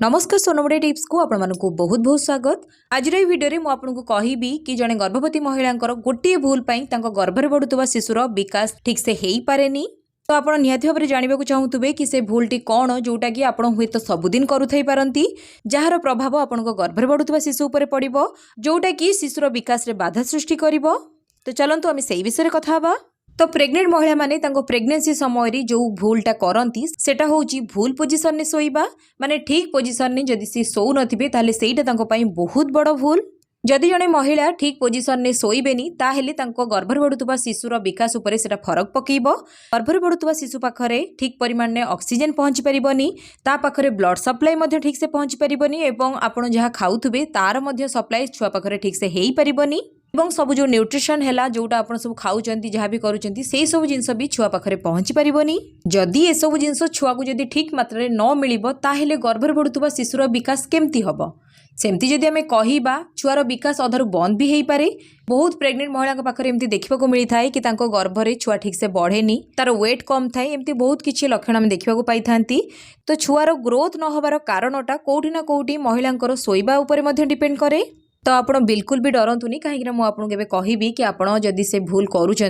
नमस्कार सोनमडे टिप्स को आपण मानकु बहुत बहुत स्वागत। आज वीडियो रे मु आपनको कहिबी कि जने गर्भवती महिलांकर गोटे भूल पई तांको गर्भरे बढुतबा शिशुर विकास ठीक से हेई पारेनी। तो आपण निहाती भाबरे जानिबा को चाहूतबे कि से भूलटी कोन जोटा कि आपण होय तो सबुदिन करूथै पारंती, जहार प्रभाव आपनको गर्भरे बढुतबा शिशु ऊपर पड़िबो, जोटा कि शिशुर विकास रे बाधा सृष्टि करिवो। तो चलंतु आमी सेही विषय रे कथा हबा। तो प्रेग्नेंट महिला माने तांको प्रेगनेंसी समय रे जो भूलटा करंती सेटा होउची भूल पोजिशन ने सोइबा, माने ठीक पोजिशन ने जदि से सोउ नथिबे ताले सेइटा तांको पई बहुत बड़ भूल। जदि जने महिला ठीक पोजिशन ने सोइबेनी ताहेले तांको गर्भरे बढुतबा शिशुर विकास उपरे सेटा फरक पकेइबो। गर्भरे बढुतबा शिशु पाखरे ठीक परिमाण ने ऑक्सीजन पहुंची परिबनी, ता पाखरे ब्लड सप्लाई मध्ये ठीक से पहुंची परिबनी एवं आपण जहा खाउथुबे तार मध्ये सप्लाई छुआ पाखरे ठीक से हेई परिबनी एवं सब जो न्यूट्रिशन है जोटा आप सब खाऊंती जहाँ भी करूँ से सब जिनस भी छुआ पाखे पहुँची पारनी। जदि ए सब जिनस छुआ को जदि ठीक मात्रा न मिल ताहेले गर्भरे बढुतबा शिशुर विकास केमती हम। सेमती जदि आम कहवा छुआर विकास अधारू बंद भी हो पारे। बहुत प्रेग्नेंट महिला पाखे एमती देखा मिलता है कि गर्भरे छुआ ठीक से बढ़ेनी, तार वेट कम थाए, एमती बहुत किसी लक्षण आम देखा पाई था। तो छुआर ग्रोथ न होबार कारणटा कोठी ना कोठी महिलांकर सोइबा उपरे डिपेंड करे। तो आप बिल्कुल भी डरतुनि, कहीं मुझे कहबी कि आपड़ जदि से भूल करुँच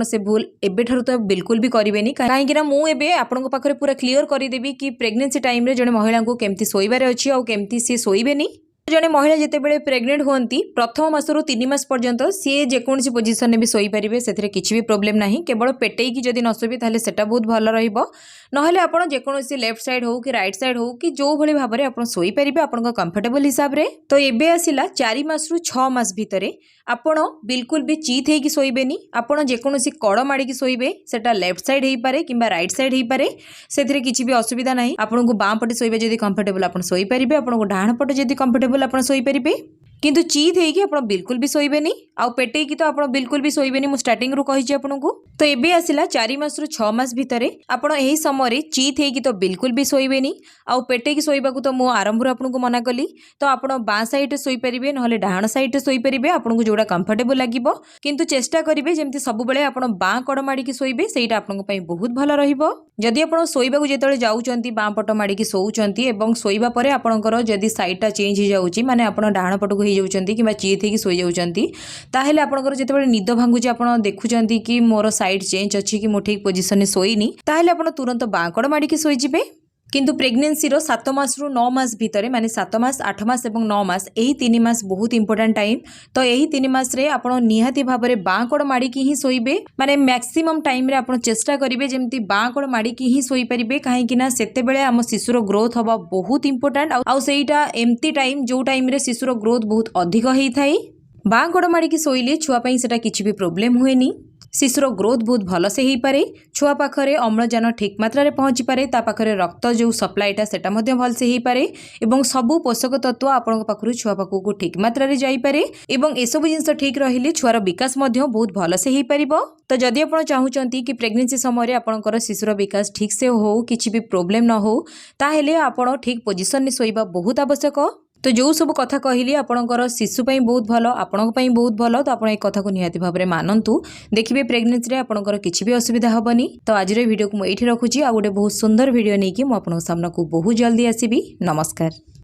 से भूल एबेठारु तो बिल्कुल भी करेंगे, कहीं मुझे आपण पाखे पूरा क्लीयर करदेवी कि प्रेगनेंसी टाइम रे जड़े महिला को केमती सोइबार अच्छी आउ केमती सी सोइबेनी। जड़े महिला जितेबाला प्रेग्नेंट होती प्रथम मासरू 3 मास पर्यंत सी जेकोसी पोजिशन में भी सोईपारे, से किसी भी प्रोब्लेम ना, केवल पेटेकी जदि न सोबे ताहले सेटा बहुत भल रहिबो। नहले आपण जेकोसी लेफ्ट साइड हो कि राइट साइड हो कि जो भली भाव में आपण सोईपारे आपण कंफर्टेबल हिसाब रे। तो एबे आसिला 4 मासरू 6 मास भितरे आपण बिल्कुल भी चीत होगी सोईबेनी। आपण जेकोसी कड़ माड़ी सोईबे, सेटा लेफ्ट साइड हो पारे कि राइट साइड हो पारे, से किसी भी असुविधा ना। आपन को बाँ पटे सोईबे जदि कंफर्टेबल आप सोईपारे, आपन को डाण पटे जदि कंफर्टेबल आप सोईपारे, किंतु चीत होगी आप बिल्कुल भी सोईबेनी आउ पेटेकी तो आप बिल्कुल भी सोईबेनी। मु स्टार्टिंग रू कही आपको। तो एबे आसिला 4 मासरू 6 मास भितरे आपण एही समय चीत होगी तो बिल्कुल भी सोईबेनी आउ पेटेकी सोईबाकू तो मु आरंभ आपको मना कली। तो आप बाँ साइड सोईपारे नहले डाण साइड सोईपारे, आपको जोड़ा कंफर्टेबल लगिबो, किंतु चेष्टा करिवे जेमती सब बेले आपण बाँ कड़ माड़ी सोईबे, सेटा आपन पई बहुत भल रहिबो। जदि आपण सोईबाकू जेतले जाउचंती बाँ पट माड़ी सोउचंती एवं सोईबा परे आपणकर जदि साइडटा चेंज हो जाउची, माने आपण डाण पटको हो जाउचंती कि चीत होगी सोई जाउचंती, ताहेले आपणकर जेतेबेले निद भांगुची आपण देखुचंती कि मोर साइड चेंज अच्छी कि मो ठीक पोजिशन ने सोईनी, ताहेले आपण तुरंत बाँ कड़ माड़ी सोई जिबे। किंतु प्रेगनेंसी 7 मासरू 9 मास भितर माने 7 मास 8 मास और 9 मास यही 3 मास बहुत इंपोर्टेंट टाइम। तो यही 3 मास रे आपण निहाती भाव में बाँ कड़ माड़ी ही सोईबे, माने मैक्सिमम टाइम रे आपण चेष्टा करिवे जेमती बाँ कड़ माड़ी ही सोई परिबे, कहीं ना सेते बेले आम शिशुर ग्रोथ हवा बहुत इंपोर्टेंट आउ सेटा एमती टाइम जो टाइम रे शिशुर ग्रोथ बहुत अधिक होई थाई। बाँ कड़ माड़ी सोईले छुआ पई सेटा किछि भी प्रोब्लेम हुएनी, शिशुर ग्रोथ बहुत भल से ही पारे, छुआ पाखरे अम्लजान ठीक मात्रा रे पहुँची पारे, ता पाखरे रक्त जो सप्लाईटा सेटा मध्य भल से ही पारे एवं सबु पोषक तत्व आपण पाखरु छुआ पाखु ठीक मात्रा रे जाई पारे एवं ए सब जिंस ठीक रहिले छुआर विकास मध्य बहुत भल से ही पारिबो। तो जदि आपण चाहूचंती कि प्रेगनेंसी समय रे आपणकर शिशुर विकास ठीक से हो, किछि भी प्रोब्लेम न हो, ताहेले आपण ठीक पोजिशन ने सोइबा बहुत आवश्यक। तो जो सब कथा कहली आपणकर शिशु पई बहुत भल, आपण पई बहुत भल। तो आपण ए कथा को निहाती भाव में मानतु, देखिए प्रेगनेंसी रे आपणकर किछि भी असुविधा हबनी। तो आज रे वीडियो को मु एठी रखुची, आ गोटे बहुत सुंदर वीडियो नै कि मु आपन सामना को बहुत जल्दी आसीबी। नमस्कार।